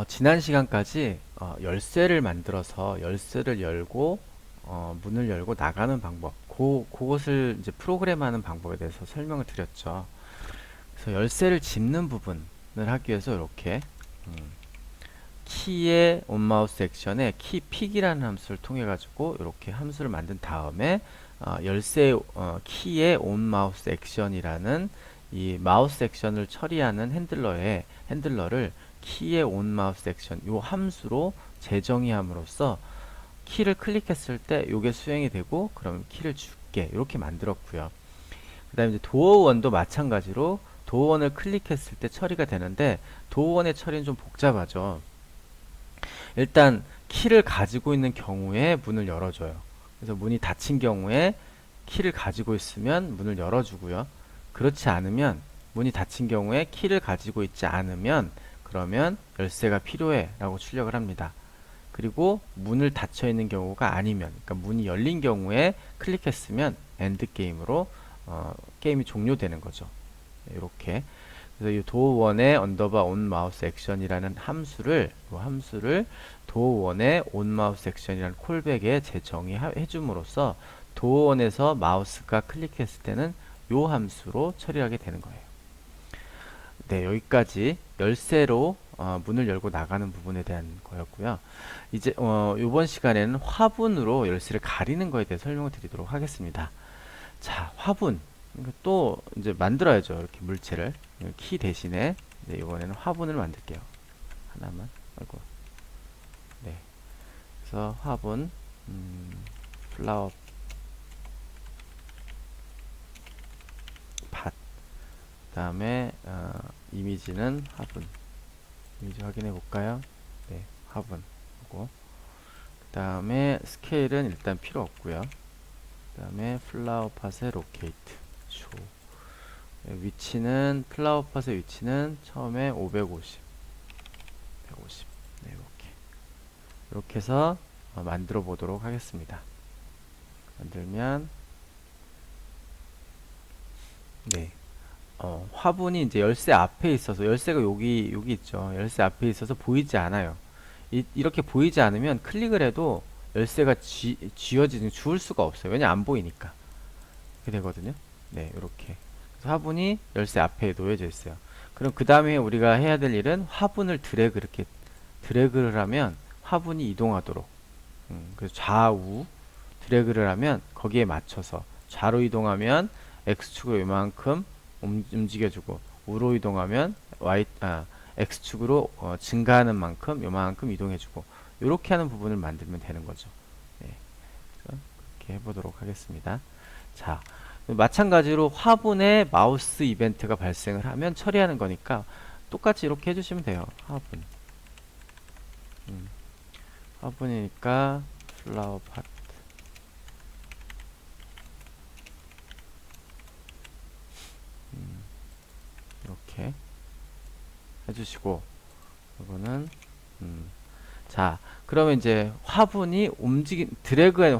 지난 시간까지 열쇠를 만들어서 열쇠를 열고 문을 열고 나가는 방법, 그것을 이제 프로그램하는 방법에 대해서 설명을 드렸죠. 그래서 열쇠를 집는 부분을 하기 위해서 이렇게 음, 키의 온마우스 액션에 키픽이라는 함수를 통해 가지고 이렇게 함수를 만든 다음에 열쇠 키의 온마우스 액션이라는 이 마우스 액션을 처리하는 핸들러를 키의 온마우스 액션 요 함수로 재정의함으로써 키를 클릭했을 때 요게 수행이 되고 그러면 키를 줄게 이렇게 만들었고요. 그 다음에 이제 도어원도 마찬가지로 도어원을 클릭했을 때 처리가 되는데 도어원의 처리는 좀 복잡하죠. 일단 키를 가지고 있는 경우에 문을 열어줘요. 그래서 문이 닫힌 경우에 키를 가지고 있으면 문을 열어주고요. 그렇지 않으면 문이 닫힌 경우에 키를 가지고 있지 않으면 그러면 열쇠가 필요해 라고 출력을 합니다. 그리고 문을 닫혀 있는 경우가 아니면 그러니까 문이 열린 경우에 클릭했으면 엔드게임으로 게임이 종료되는 거죠. 이렇게 그래서 이 도어원의 언더바 온 마우스 액션이라는 함수를 도어원의 온 마우스 액션이라는 콜백에 재정의해 줌으로써 도어원에서 마우스가 클릭했을 때는 요 함수로 처리하게 되는 거예요. 네, 여기까지 열쇠로 문을 열고 나가는 부분에 대한 거였고요. 이제 이번 시간에는 화분으로 열쇠를 가리는 거에 대해 설명을 드리도록 하겠습니다. 자, 화분. 또 이제 만들어야죠. 이렇게 물체를. 키 대신에 이번에는 화분을 만들게요. 하나만. 아이고. 네. 그래서 화분 플라워 팟. 그다음에 이미지는 화분. 이미지 확인해 볼까요? 네, 화분. 하고 그다음에 스케일은 일단 필요 없고요. 그다음에 플라워 팟의 로케이트. 쇼. 위치는 플라워 팟의 위치는 처음에 550 150 네, 이렇게 해서 만들어 보도록 하겠습니다. 만들면 네 화분이 이제 열쇠 앞에 있어서 열쇠가 여기 있죠. 열쇠 앞에 있어서 보이지 않아요. 이렇게 보이지 않으면 클릭을 해도 열쇠가 지울 수가 없어요. 왜냐 안 보이니까 이렇게 되거든요. 네, 이렇게 화분이 열쇠 앞에 놓여져 있어요. 그럼 그 다음에 우리가 해야 될 일은 화분을 이렇게 드래그를 하면 화분이 이동하도록 그래서 좌우 드래그를 하면 거기에 맞춰서 좌로 이동하면 X축으로 이만큼 움직여주고 우로 이동하면 X축으로 증가하는 만큼 요만큼 이동해주고 이렇게 하는 부분을 만들면 되는 거죠. 네, 그렇게 해보도록 하겠습니다. 자, 마찬가지로 화분에 마우스 이벤트가 발생을 하면 처리하는 거니까 똑같이 이렇게 해주시면 돼요. 화분. 화분이니까 플라워 팟. 이렇게 해주시고 이거는 자, 그러면 이제 화분이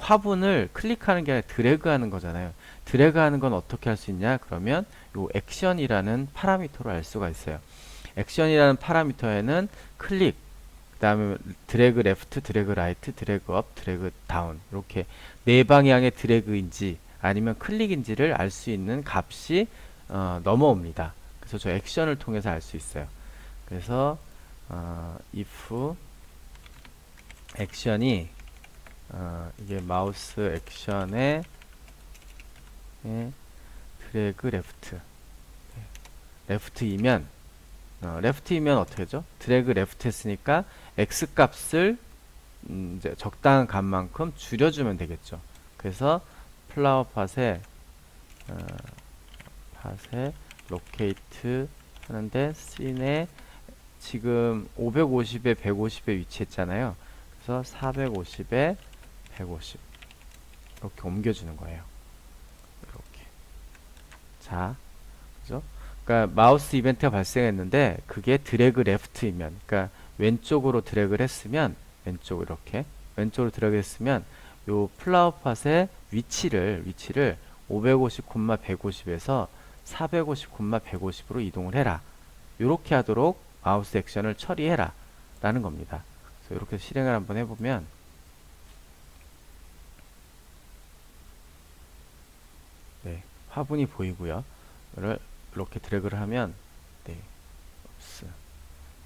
화분을 클릭하는 게 아니라 드래그하는 거잖아요. 드래그하는 건 어떻게 할 수 있냐? 그러면 요 액션이라는 파라미터로 알 수가 있어요. 액션이라는 파라미터에는 클릭, 그다음에 드래그 레프트, 드래그 라이트, 드래그 업, 드래그 다운 이렇게 네 방향의 드래그인지 아니면 클릭인지를 알 수 있는 값이 넘어옵니다. 그래서 저 액션을 통해서 알 수 있어요. 그래서 if 액션이 이게 마우스 액션에 드래그 레프트이면 레프트이면 어떻게 하죠? 드래그 레프트 했으니까 x 값을 이제 적당한 값만큼 줄여주면 되겠죠. 그래서 플라워 팟에 로케이트 하는데 씬에 지금 550에 150에 위치했잖아요. 그래서 450에 150 이렇게 옮겨주는 거예요. 이렇게. 자, 그죠? 그러니까 마우스 이벤트가 발생했는데 그게 드래그 레프트이면, 그러니까 왼쪽으로 드래그를 했으면 왼쪽으로 이렇게 왼쪽으로 드래그 했으면 요 플라워 팟의 위치를 550, 150에서 450, 150으로 이동을 해라. 이렇게 하도록 마우스 액션을 처리해라. 라는 겁니다. 그래서 이렇게 실행을 한번 해보면 네, 화분이 보이고요. 이를 이렇게 드래그를 하면 네, 옵스.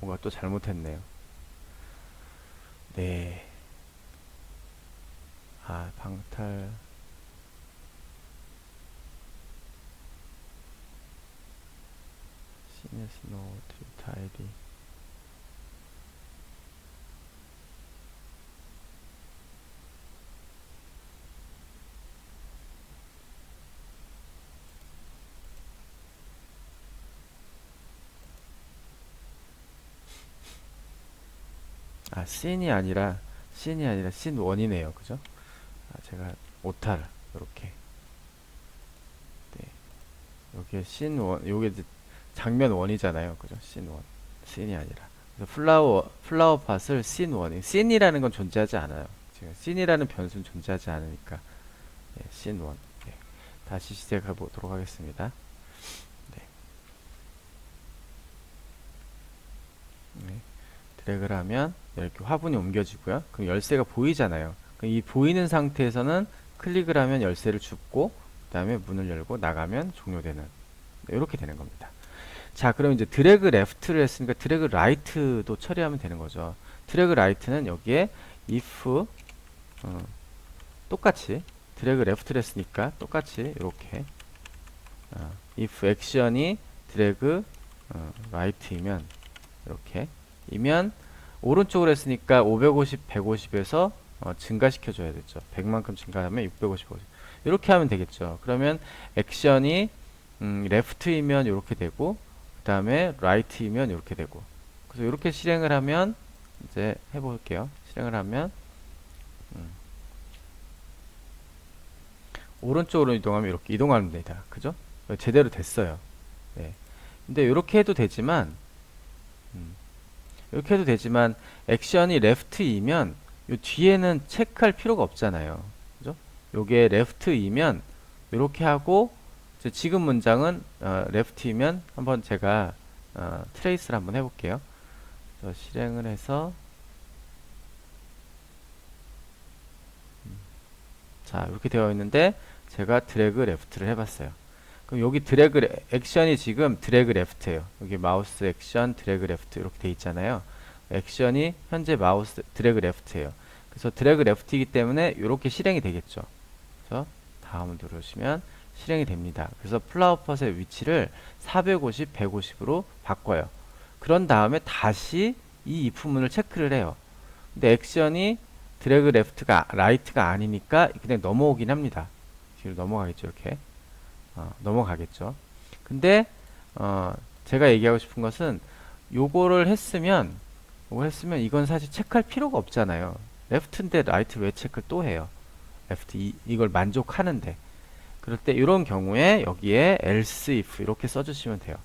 뭔가 또 잘못했네요. 네, 방탈. CNS no 트리트 ID. 씬이 아니라 씬 1이네요. 그죠? 제가 오타를 이렇게 네, 여기에 씬 1, 요게 이제 장면 1이잖아요. 그죠? 씬 1. 씬이 아니라. 그래서 플라워 팟을 씬 1. 씬이라는 건 존재하지 않아요. 지금 씬이라는 변수는 존재하지 않으니까. 네, 씬 1. 네. 다시 시작해 보도록 하겠습니다. 네. 네. 드래그를 하면 이렇게 화분이 옮겨지고요. 그럼 열쇠가 보이잖아요. 그럼 이 보이는 상태에서는 클릭을 하면 열쇠를 줍고 그 다음에 문을 열고 나가면 종료되는 이렇게 되는 겁니다. 자, 그럼 이제 드래그 레프트를 했으니까 드래그 라이트도 처리하면 되는 거죠. 드래그 라이트는 여기에 if 똑같이 드래그 레프트를 했으니까 똑같이 이렇게 if 액션이 드래그 라이트이면 이렇게 이면 오른쪽으로 했으니까 550, 150에서 증가시켜 줘야 되죠. 100만큼 증가하면 650, 50. 이렇게 하면 되겠죠. 그러면 액션이 레프트이면 이렇게 되고 그 다음에 라이트이면 이렇게 되고 그래서 이렇게 실행을 하면 이제 해볼게요. 실행을 하면 오른쪽으로 이동하면 이렇게 이동하면 됩니다. 그죠? 제대로 됐어요. 네. 근데 이렇게 해도 되지만 이렇게 해도 되지만 액션이 레프트이면 요 뒤에는 체크할 필요가 없잖아요. 그죠? 요게 레프트이면 이렇게 하고 지금 문장은 레프트이면 한번 제가 트레이스를 한번 해볼게요. 실행을 해서 자 이렇게 되어 있는데 제가 드래그 레프트를 해봤어요. 그럼 여기 액션이 지금 드래그 레프트예요. 여기 마우스 액션 드래그 레프트 이렇게 돼 있잖아요. 액션이 현재 마우스 드래그 레프트예요. 그래서 드래그 레프트이기 때문에 이렇게 실행이 되겠죠. 그래서 다음을 누르시면 실행이 됩니다. 그래서 플라워 팟의 위치를 450, 150으로 바꿔요. 그런 다음에 다시 이 if문을 체크를 해요. 근데 액션이 드래그 레프트가 라이트가 아니니까 그냥 넘어오긴 합니다. 뒤로 넘어가겠죠. 이렇게 넘어가겠죠. 근데 제가 얘기하고 싶은 것은 요거를 했으면 이건 사실 체크할 필요가 없잖아요. 레프트인데 라이트를 왜 체크를 또 해요? 레프트 이걸 만족하는데 그럴 때 이런 경우에 여기에 else if 이렇게 써주시면 돼요.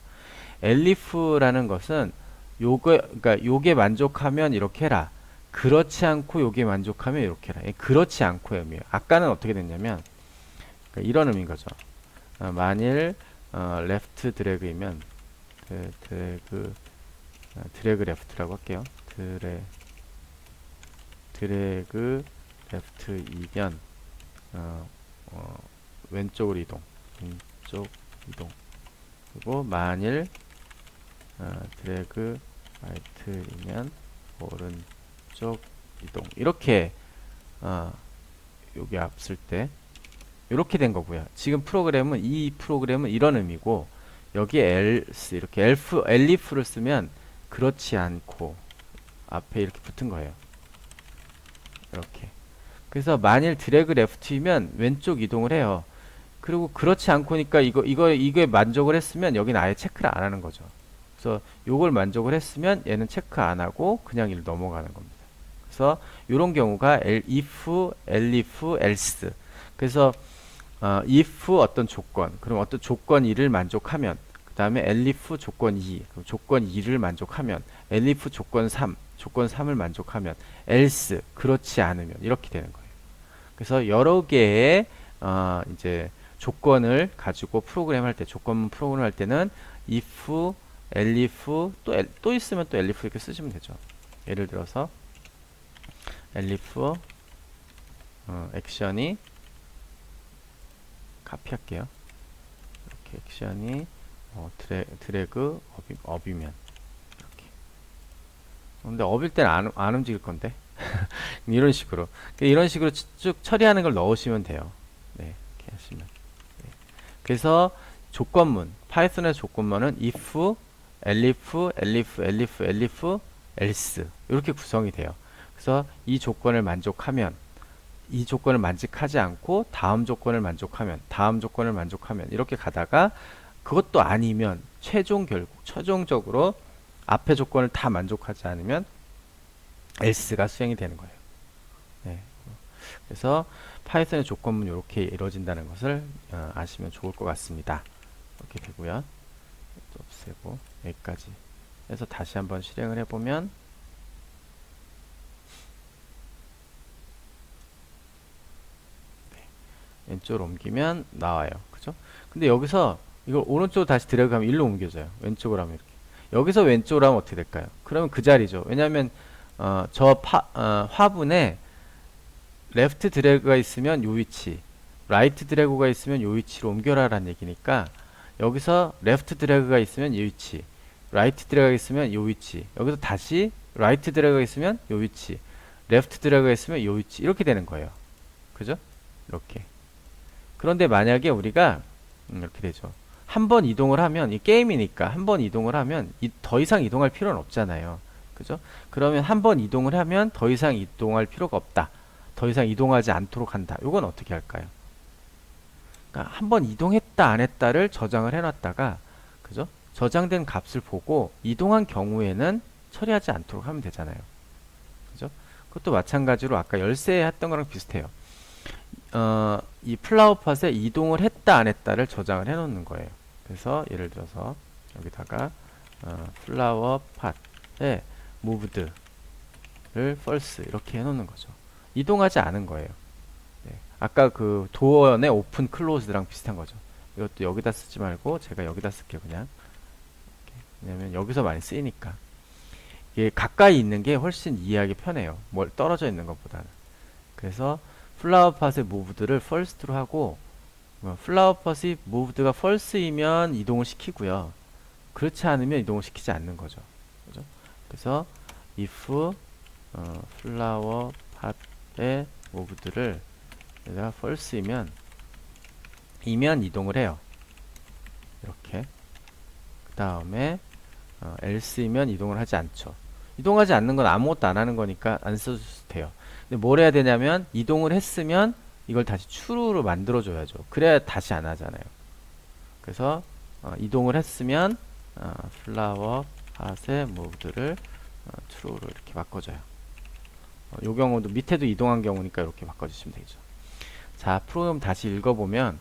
elif라는 것은 그러니까 요게 만족하면 이렇게 해라. 그렇지 않고 요게 만족하면 이렇게 해라. 그렇지 않고의 의미예요. 아까는 어떻게 됐냐면 그러니까 이런 의미인 거죠. 만일 레프트 드래그이면 드래그 레프트라고 할게요. 드래그 레프트이면 왼쪽으로 이동, 왼쪽 이동. 그리고 만일 드래그 라이트이면 오른쪽 이동. 이렇게 여기 앞쓸 때 이렇게 된 거고요. 지금 이 프로그램은 이런 의미고 여기에 else 이렇게 elif를 쓰면 그렇지 않고 앞에 이렇게 붙은 거예요. 이렇게. 그래서 만일 드래그 레프트이면 왼쪽 이동을 해요. 그리고 그렇지 않고니까 이거에 만족을 했으면 여기는 아예 체크를 안 하는 거죠. 그래서 요걸 만족을 했으면 얘는 체크 안 하고 그냥 이를 넘어가는 겁니다. 그래서 이런 경우가 if, elif, else. 그래서 if 어떤 조건, 그럼 어떤 조건 1을 만족하면 그 다음에 elif 조건 2, 그럼 조건 2를 만족하면 elif 조건 3, 조건 3을 만족하면 else 그렇지 않으면 이렇게 되는 거예요. 그래서 여러 개의 이제 조건을 가지고 프로그램할 때 조건 프로그램 할 때는 if, elif 또 있으면 또 elif 이렇게 쓰시면 되죠. 예를 들어서 엘리프 액션이 카피할게요. 이렇게 액션이 드래그 업이면 이렇게. 근데 업일 때는 안 움직일 건데 이런 식으로 쭉 처리하는 걸 넣으시면 돼요. 네, 이렇게 하시면. 네. 그래서 조건문, 파이썬의 조건문은 if, elif, else 이렇게 구성이 돼요. 그래서 이 조건을 만족하면, 이 조건을 만족하지 않고 다음 조건을 만족하면, 다음 조건을 만족하면 이렇게 가다가 그것도 아니면 최종적으로 앞에 조건을 다 만족하지 않으면 else가 수행이 되는 거예요. 네. 그래서 파이썬의 조건문이 이렇게 이루어진다는 것을 아시면 좋을 것 같습니다. 이렇게 되고요. 또 없애고 여기까지 해서 다시 한번 실행을 해보면 왼쪽으로 옮기면 나와요. 그죠? 근데 여기서 이걸 오른쪽으로 다시 드래그하면 일로 옮겨져요. 왼쪽으로 하면 이렇게. 여기서 왼쪽으로 하면 어떻게 될까요? 그러면 그 자리죠. 왜냐하면 화분에 레프트 드래그가 있으면 요 위치, 라이트 드래그가 있으면 요 위치로 옮겨라라는 얘기니까 여기서 레프트 드래그가 있으면 이 위치, 라이트 드래그가 있으면 요 위치, 여기서 다시 라이트 드래그가 있으면 요 위치, 레프트 드래그가 있으면 요 위치 이렇게 되는 거예요. 그죠? 이렇게. 그런데 만약에 우리가 이렇게 되죠. 한 번 이동을 하면 이 게임이니까 한 번 이동을 하면 더 이상 이동할 필요는 없잖아요. 그죠? 그러면 한 번 이동을 하면 더 이상 이동할 필요가 없다. 더 이상 이동하지 않도록 한다. 이건 어떻게 할까요? 그러니까 한 번 이동했다 안 했다를 저장을 해놨다가 그죠? 저장된 값을 보고 이동한 경우에는 처리하지 않도록 하면 되잖아요. 그죠? 그것도 마찬가지로 아까 열쇠 했던 거랑 비슷해요. 이 플라워팟에 이동을 했다 안 했다를 저장을 해 놓는 거예요. 그래서 예를 들어서 여기다가 플라워팟에 moved를 false 이렇게 해 놓는 거죠. 이동하지 않은 거예요. 네. 아까 그 도어의 오픈 클로즈랑 비슷한 거죠. 이것도 여기다 쓰지 말고 제가 여기다 쓸게요. 그냥 이렇게. 왜냐면 여기서 많이 쓰이니까 이게 가까이 있는 게 훨씬 이해하기 편해요. 뭘 떨어져 있는 것보다는. 그래서 플라워팟의 moved를 first로 하고 플라워팟이 moved가 false이면 이동을 시키고요. 그렇지 않으면 이동을 시키지 않는 거죠. 그죠? 그래서 if 플라워팟의 moved를 여기다가 false이면 이동을 해요. 이렇게. 그 다음에 else이면 이동을 하지 않죠. 이동하지 않는 건 아무것도 안 하는 거니까 안 써도 돼요. 근데 뭘 해야 되냐면 이동을 했으면 이걸 다시 true로 만들어 줘야죠. 그래야 다시 안 하잖아요. 그래서 이동을 했으면 flower 팟의 moved를 true로 이렇게 바꿔줘요. 이 경우도 밑에도 이동한 경우니까 이렇게 바꿔주시면 되죠. 자, 프로그램 다시 읽어보면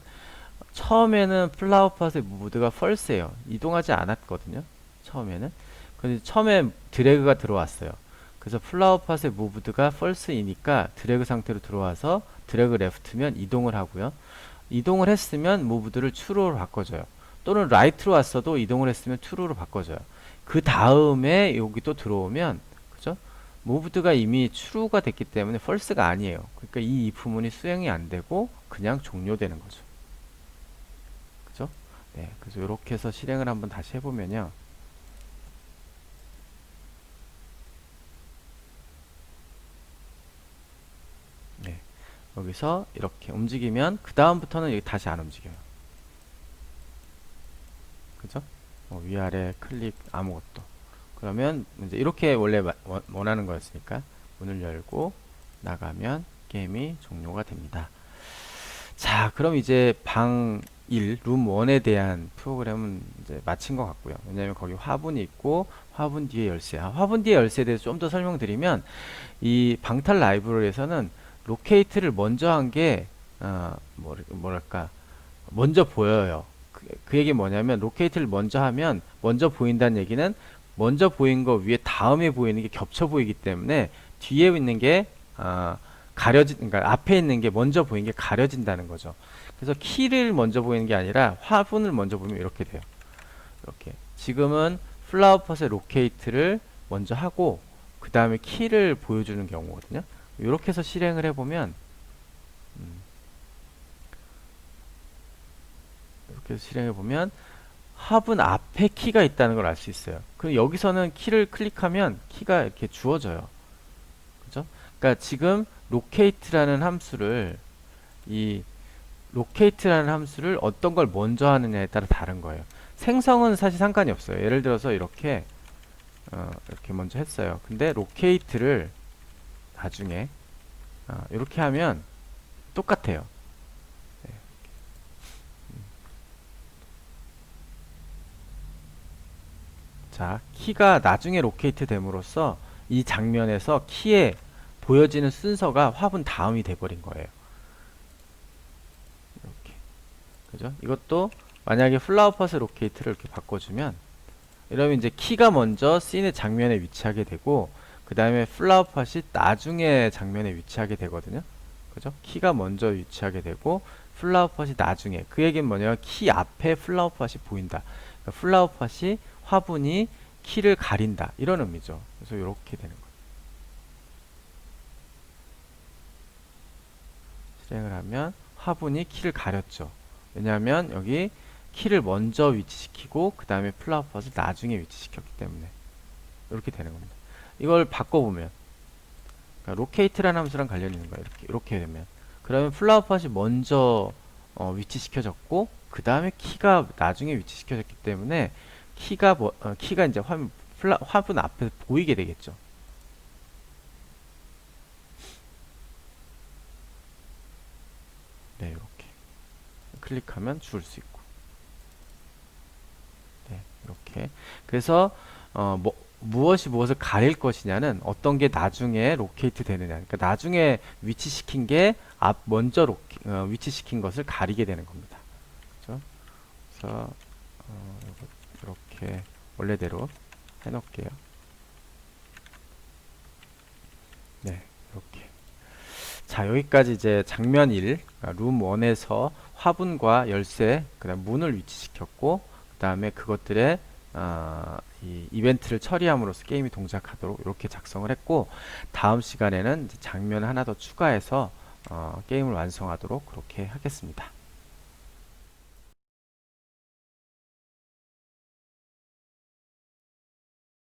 처음에는 flower 팟의 moved가 false예요. 이동하지 않았거든요. 처음에는. 근데 처음에 드래그가 들어왔어요. 그래서 플라워팟의 moved가 false이니까 드래그 상태로 들어와서 드래그 left면 이동을 하고요. 이동을 했으면 moved를 true로 바꿔줘요. 또는 right로 왔어도 이동을 했으면 true로 바꿔줘요. 그 다음에 여기 또 들어오면 그죠? moved가 이미 true가 됐기 때문에 false가 아니에요. 그러니까 이 if문이 수행이 안 되고 그냥 종료되는 거죠. 그죠? 네, 그래서 이렇게 해서 실행을 한번 다시 해보면요. 여기서 이렇게 움직이면 그 다음부터는 여기 다시 안 움직여요. 그죠? 위아래 클릭 아무것도. 그러면 이제 이렇게 원래 원하는 거였으니까 문을 열고 나가면 게임이 종료가 됩니다. 자, 그럼 이제 방 1, 룸 1에 대한 프로그램은 이제 마친 것 같고요. 왜냐하면 거기 화분이 있고 화분 뒤에 열쇠. 화분 뒤에 열쇠에 대해서 좀 더 설명드리면 이 방탈 라이브러리에서는 로케이트를 먼저 한 게 뭐랄까 먼저 보여요. 그 얘기 뭐냐면 로케이트를 먼저 하면 먼저 보인다는 얘기는 먼저 보인 거 위에 다음에 보이는 게 겹쳐 보이기 때문에 뒤에 있는 게 그러니까 앞에 있는 게 먼저 보인 게 가려진다는 거죠. 그래서 키를 먼저 보이는 게 아니라 화분을 먼저 보면 이렇게 돼요. 이렇게 지금은 플라워팟의 로케이트를 먼저 하고 그 다음에 키를 보여주는 경우거든요. 이렇게 해서 실행을 해보면 이렇게 해서 실행해보면 화분 앞에 키가 있다는 걸 알 수 있어요. 그럼 여기서는 키를 클릭하면 키가 이렇게 주어져요. 그죠? 그러니까 지금 locate라는 함수를 이 locate라는 함수를 어떤 걸 먼저 하느냐에 따라 다른 거예요. 생성은 사실 상관이 없어요. 예를 들어서 이렇게 이렇게 먼저 했어요. 근데 locate를 나중에 이렇게 하면 똑같아요. 네. 자, 키가 나중에 로케이트 됨으로써 이 장면에서 키에 보여지는 순서가 화분 다음이 돼버린 거예요. 이렇게. 그죠? 이것도 만약에 플라워 팟의 로케이트를 이렇게 바꿔주면 이러면 이제 키가 먼저 씬의 장면에 위치하게 되고 그 다음에 플라워 팟이 나중에 장면에 위치하게 되거든요. 그죠? 키가 먼저 위치하게 되고 플라워 팟이 나중에 그 얘기는 뭐냐면 키 앞에 플라워 팟이 보인다. 그러니까 플라워 팟이 화분이 키를 가린다 이런 의미죠. 그래서 이렇게 되는 거예요. 실행을 하면 화분이 키를 가렸죠. 왜냐하면 여기 키를 먼저 위치시키고 그 다음에 플라워 팟을 나중에 위치시켰기 때문에 이렇게 되는 겁니다. 이걸 바꿔보면 그러니까 로케이트라는 함수랑 관련이 있는 거예요. 이렇게 되면 그러면 플라워 팟이 먼저 위치시켜졌고 그 다음에 키가 나중에 위치시켜졌기 때문에 키가 이제 화분 앞에 보이게 되겠죠. 네, 이렇게 클릭하면 줄 수 있고, 네, 이렇게. 그래서 무엇이 무엇을 가릴 것이냐는 어떤 게 나중에 로케이트 되느냐. 그러니까 나중에 위치시킨 게 먼저 위치시킨 것을 가리게 되는 겁니다. 그렇죠? 그래서 이렇게 원래대로 해놓을게요. 네, 이렇게. 자, 여기까지 이제 장면 1, 룸 1에서 화분과 열쇠, 그다음 문을 위치시켰고, 그다음에 그것들의 이 이벤트를 처리함으로써 게임이 동작하도록 이렇게 작성을 했고, 다음 시간에는 이제 장면 하나 더 추가해서 게임을 완성하도록 그렇게 하겠습니다.